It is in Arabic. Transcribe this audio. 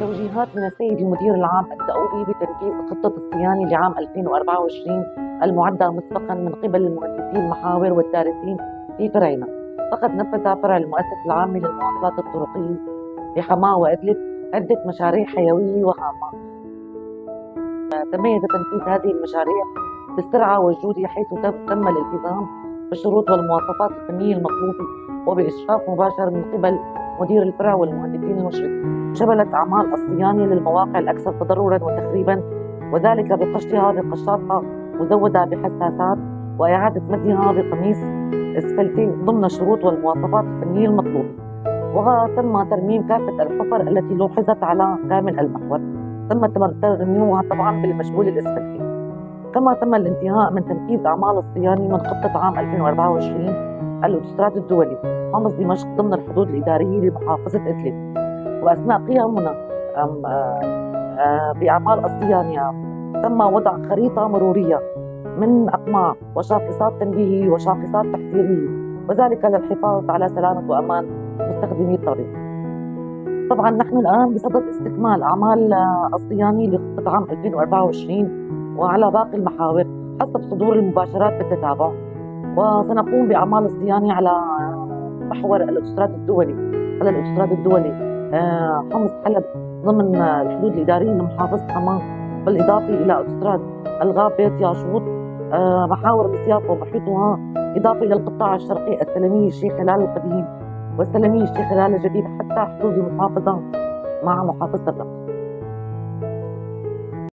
توجيهات من السيد المدير العام الدؤوبي بتنفيذ خطة الصيانة لعام 2024 المعدة مسبقا من قبل المهندسين المحاور والدارسين في فرعنا. فقد نفذ فرع المؤسسة العامة للمواصلات الطرقية بحماة وإدلب عدة مشاريع حيوية وهامة. تميز تنفيذ هذه المشاريع بالسرعة والجودة، حيث تم الالتزام بالشروط والمواصفات الفنية المطلوبة وبإشراف مباشر من قبل مدير الفرع والمهندسين المشرفين. شملت أعمال الصيانة للمواقع الأكثر تضرراً وتخريباً، وذلك بقشرها بقشاطة مزودة بحساسات وإعادة مدها بقميص إسفلتي ضمن الشروط والمواصفات الفنية المطلوبة. وتم ترميم كافة الحفر التي لوحظت على كامل المحور، تم ترميمها طبعا بالمشغول الإسفلتي. كما تم الانتهاء من تنفيذ أعمال الصيانة من خطة عام 2024 الأوتوستراد الدولي حمص دمشق ضمن الحدود الإدارية لمحافظة إدلب. وأثناء قيامنا بأعمال الصيانة تم وضع خريطة مرورية من أقماع وشاخصات تنبيهية وشاخصات تحذيرية، وذلك للحفاظ على سلامة وأمان مستخدمي الطريق. طبعا نحن الآن بصدد استكمال أعمال الصيانة لخطة عام 2024 وعلى باقي المحاور حسب صدور المباشرات بالتتابع، وسنقوم بأعمال الصيانة على محور الأوتوستراد الدولي حمص حلب ضمن الحدود الإدارية لمحافظة حماة، بالإضافة إلى أوتوستراد الغاب بيت ياشوط، محاور مسياف ومحيطها، إضافة إلى القطاع الشرقي السلمية الشيخ هلال القديم والسلمية الشيخ هلال الجديد حتى حدود المحافظة مع محافظة الربط.